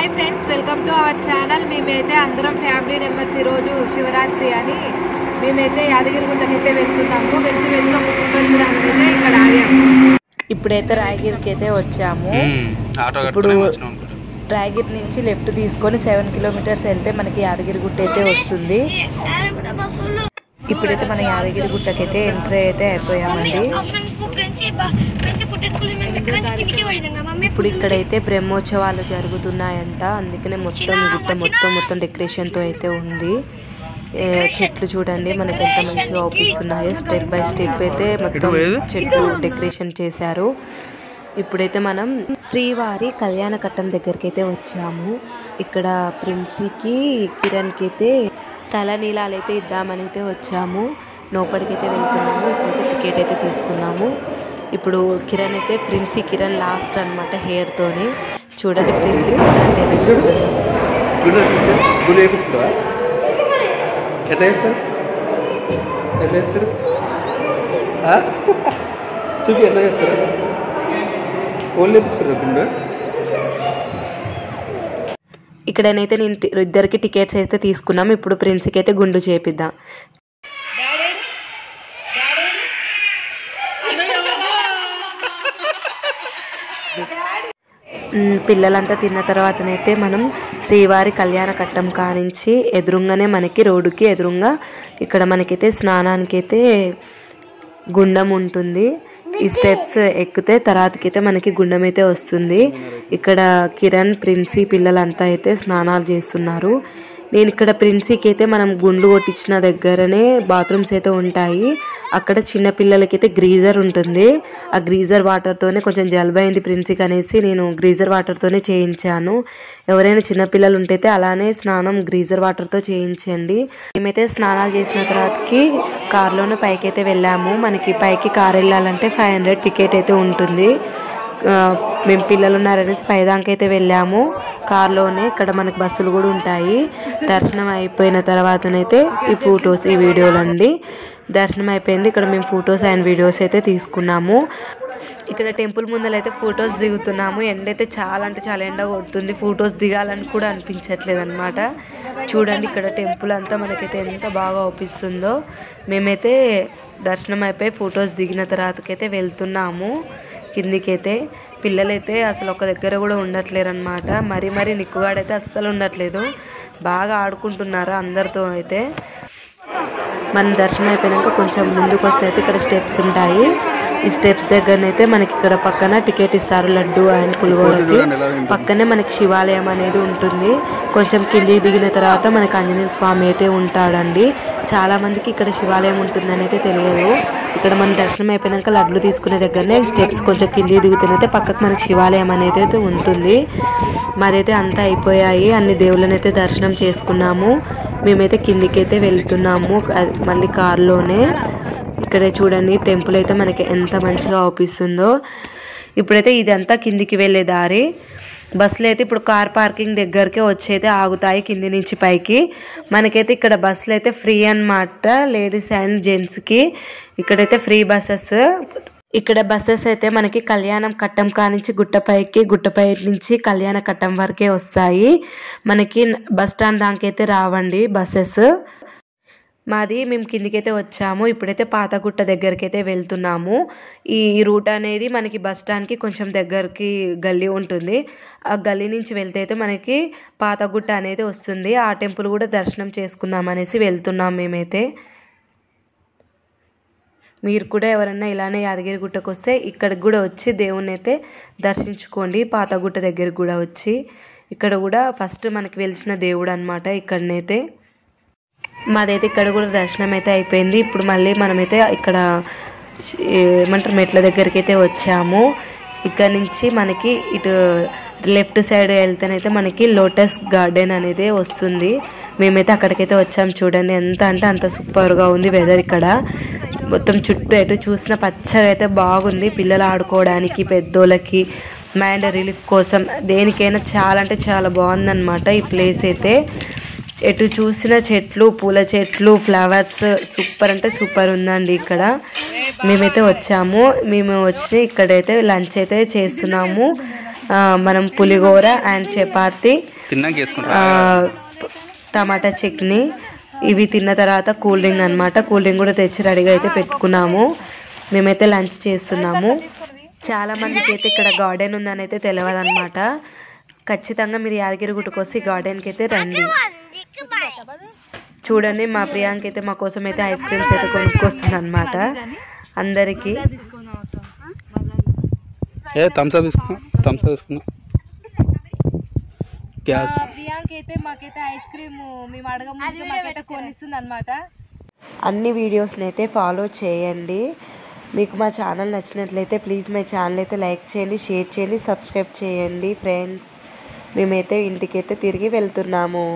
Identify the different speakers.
Speaker 1: Hi friends, welcome to our channel. మేమైతే అందరం family members ఈరోజు శివరాత్రి అని మేమైతే యాదగిరిగుట్టకైతే వెళ్తున్నాము. వెళ్తూ ఇక్కడ ఆగాము. ఇప్పుడైతే రాయగిరికి అయితే వచ్చాము. ఇప్పుడు రాయగిరి నుంచి లెఫ్ట్ తీసుకొని 7 కిలోమీటర్స్ వెళ్తే మనకి యాదగిరిగుట్ట అయితే వస్తుంది. ఇప్పుడైతే మన యాదగిరిగుట్టకైతే ఎంట్రీ అయితే అయిపోయామండి. ఇప్పుడు ఇక్కడైతే బ్రహ్మోత్సవాలు జరుగుతున్నాయంట, అందుకనే మొత్తం డెకరేషన్తో అయితే ఉంది. చెట్లు చూడండి మనకి ఎంత మంచిగా అవుపిస్తున్నాయో. స్టెప్ బై స్టెప్ అయితే మొత్తం చెట్లు డెకరేషన్ చేశారు. ఇప్పుడైతే మనం శ్రీవారి కళ్యాణ కట్టం దగ్గరికి అయితే వచ్చాము. ఇక్కడ ప్రిన్సీకి కిరణ్కి అయితే తలనీలాలు అయితే ఇద్దామని అయితే వచ్చాము. లోపలికైతే వెళ్తున్నాము. ఇప్పుడైతే టికెట్ అయితే తీసుకున్నాము. ఇప్పుడు కిరణ్ అయితే కిరణ్ లాస్ట్ అనమాట హెయిర్తోని. చూడండి ప్రిన్సీ అంటే ఎలా చూడుతుంది. ఇక్కడనైతే నేను ఇద్దరికి టికెట్స్ అయితే తీసుకున్నాము. ఇప్పుడు ప్రిన్సీకి అయితే గుండు చేపిద్దాం. పిల్లలంతా తిన్న తర్వాతనైతే మనం శ్రీవారి కళ్యాణ కట్టం కానించి ఎదురుగానే మనకి రోడ్డుకి ఎదురుగా ఇక్కడ మనకైతే స్నానానికి అయితే గుండం ఉంటుంది. ఈ స్టెప్స్ ఎక్కితే తర్వాతకైతే మనకి గుండం అయితే వస్తుంది. ఇక్కడ కిరణ్ ప్రిన్సీ పిల్లలంతా అయితే స్నానాలు చేస్తున్నారు. నేను ఇక్కడ ప్రిన్సీకి అయితే మనం గుండు కొట్టించిన దగ్గరనే బాత్రూమ్స్ అయితే ఉంటాయి. అక్కడ చిన్న పిల్లలకైతే గ్రీజర్ ఉంటుంది. ఆ గ్రీజర్ వాటర్తోనే కొంచెం జలుబైంది ప్రిన్సీకి అనేసి నేను గ్రీజర్ వాటర్తోనే చేయించాను. ఎవరైనా చిన్నపిల్లలు ఉంటే అలానే స్నానం గ్రీజర్ వాటర్తో చేయించండి. మేమైతే స్నానాలు చేసిన తర్వాతకి కార్లోనే పైకి అయితే వెళ్ళాము. మనకి పైకి కార్ వెళ్ళాలంటే 500 టికెట్ అయితే ఉంటుంది. మేము పిల్లలు ఉన్నారనేసి పైదాకైతే వెళ్ళాము కార్లోనే. ఇక్కడ మనకి బస్సులు కూడా ఉంటాయి. దర్శనం అయిపోయిన తర్వాతనైతే ఈ ఫొటోస్ ఈ వీడియోలు అండి. దర్శనం అయిపోయింది. ఇక్కడ మేము ఫొటోస్ అండ్ వీడియోస్ అయితే తీసుకున్నాము. ఇక్కడ టెంపుల్ ముందరైతే ఫొటోస్ దిగుతున్నాము. ఎండ అయితే చాలా అంటే చాలా ఎండ కొడుతుంది. ఫొటోస్ దిగాలని కూడా అనిపించట్లేదు అనమాట. చూడండి ఇక్కడ టెంపుల్ అంతా మనకైతే ఎంత బాగా అవుపిస్తుందో. మేమైతే దర్శనం అయిపోయి ఫొటోస్ దిగిన తర్వాతకైతే వెళ్తున్నాము కిందికైతే. పిల్లలైతే అసలు ఒక దగ్గర కూడా ఉండట్లేరు అనమాట. మరీ నిక్కుగాడైతే అస్సలు ఉండట్లేదు. బాగా ఆడుకుంటున్నారు అందరితో అయితే. మన దర్శనం అయిపోయాక కొంచెం ముందుకు వస్తే అయితే ఇక్కడ స్టెప్స్ ఉంటాయి. ఈ స్టెప్స్ దగ్గరనైతే మనకి ఇక్కడ పక్కన టికెట్ ఇస్తారు లడ్డు అండ్ పులిహోరకి. పక్కనే మనకి శివాలయం అనేది ఉంటుంది. కొంచెం కిందికి దిగిన తర్వాత మనకి ఆంజనేయ స్వామి అయితే ఉంటాడండి. చాలా మందికి ఇక్కడ శివాలయం ఉంటుందని అయితే తెలియదు. ఇక్కడ మన దర్శనం అయిపోయాక లడ్లు తీసుకునే దగ్గరనే స్టెప్స్ కొంచెం కిందికి దిగుతున్నైతే పక్కకు మనకి శివాలయం అనేది అయితే ఉంటుంది. మరైతే అంతా అయిపోయాయి. అన్ని దేవుళ్ళని అయితే దర్శనం చేసుకున్నాము. మేమైతే కిందికి అయితే వెళ్తున్నాము మళ్ళీ కార్లోనే. ఇక్కడే చూడండి టెంపుల్ అయితే మనకి ఎంత మంచిగా అవుపిస్తుందో. ఇప్పుడైతే ఇదంతా కిందికి వెళ్ళే దారి. బస్సులు అయితే ఇప్పుడు కార్ పార్కింగ్ దగ్గరకే వచ్చి అయితే ఆగుతాయి కింది నుంచి పైకి. మనకైతే ఇక్కడ బస్సులు అయితే ఫ్రీ అన్నమాట, లేడీస్ అండ్ జెంట్స్కి. ఇక్కడైతే ఫ్రీ బస్సెస్. ఇక్కడ బస్సెస్ అయితే మనకి కళ్యాణం కట్టం కానించి గుట్టపై నుంచి కళ్యాణ కట్టం వరకే వస్తాయి. మనకి బస్ స్టాండ్ దాకైతే రావండి బస్సెస్. మేము కిందికైతే వచ్చాము. ఇప్పుడైతే పాతగుట్ట దగ్గరికి అయితే వెళ్తున్నాము. ఈ రూట్ అనేది మనకి బస్ స్టాండ్కి కొంచెం దగ్గరికి గల్లీ ఉంటుంది. ఆ గల్లీ నుంచి వెళ్తే అయితే మనకి పాతగుట్ట అనేది వస్తుంది. ఆ టెంపుల్ కూడా దర్శనం చేసుకుందాం అనేసి వెళ్తున్నాం మేమైతే. మీరు కూడా ఎవరన్నా ఇలానే యాదగిరిగుట్టకు వస్తే ఇక్కడికి కూడా వచ్చి దేవుణ్ణి అయితే దర్శించుకోండి. పాతగుట్ట దగ్గరికి కూడా వచ్చి. ఇక్కడ కూడా ఫస్ట్ మనకి వెలిసిన దేవుడు అనమాట ఇక్కడనైతే. మాదైతే ఇక్కడ కూడా దర్శనం అయితే అయిపోయింది. ఇప్పుడు మళ్ళీ మనమైతే ఇక్కడ ఏమంటారు మెట్ల దగ్గరికి అయితే వచ్చాము. ఇక్కడ నుంచి మనకి ఇటు లెఫ్ట్ సైడ్ వెళ్తేనైతే మనకి లోటస్ గార్డెన్ అనేది వస్తుంది. మేమైతే అక్కడికైతే వచ్చాము. చూడండి ఎంత అంటే అంత సూపర్గా ఉంది వెదర్. ఇక్కడ మొత్తం చుట్టూ ఎటు చూసిన పచ్చగా అయితే బాగుంది. పిల్లలు ఆడుకోవడానికి, పెద్దోళ్ళకి, మైండ్ రిలీఫ్ కోసం దేనికైనా చాలా అంటే చాలా బాగుందన్నమాట ఈ ప్లేస్ అయితే. ఎటు చూసిన చెట్లు, పూల చెట్లు, ఫ్లవర్స్ సూపర్ అంటే సూపర్ ఉందండి ఇక్కడ. మేమైతే వచ్చాము. మేము వచ్చి ఇక్కడైతే లంచ్ అయితే చేస్తున్నాము. మనం పులిహోర అండ్ చపాతి, టమాటా చట్నీ ఇవి తిన్న తర్వాత కూల్ డ్రింక్ అనమాట. కూల్ డ్రింక్ కూడా తెచ్చి రెడీగా అయితే పెట్టుకున్నాము. మేమైతే లంచ్ చేస్తున్నాము. చాలా మందికి అయితే ఇక్కడ గార్డెన్ ఉందని అయితే తెలియదు అనమాట. ఖచ్చితంగా మీరు యాదగిరిగుట్టకు వస్తే గార్డెన్కి అయితే రండి. చూడండి మా ప్రియాంక అయితే మా కోసం అయితే ఐస్ క్రీమ్స్ అయితే కొనుక్కొస్తుంది అనమాట. అందరికి ప్రియాంక అయితే మాకైతే ఐస్ క్రీమ్ మేము అడగముందుకే మాకైతే కొనిస్తుంది అనమాట. అన్ని వీడియోస్ని అయితే ఫాలో చేయండి. మీకు మా ఛానల్ నచ్చినట్లయితే ప్లీజ్ మా ఛానల్ అయితే లైక్ చేయండి, షేర్ చేయండి, సబ్స్క్రైబ్ చేయండి ఫ్రెండ్స్. మేమైతే ఇంటికైతే తిరిగి వెళ్తున్నాము.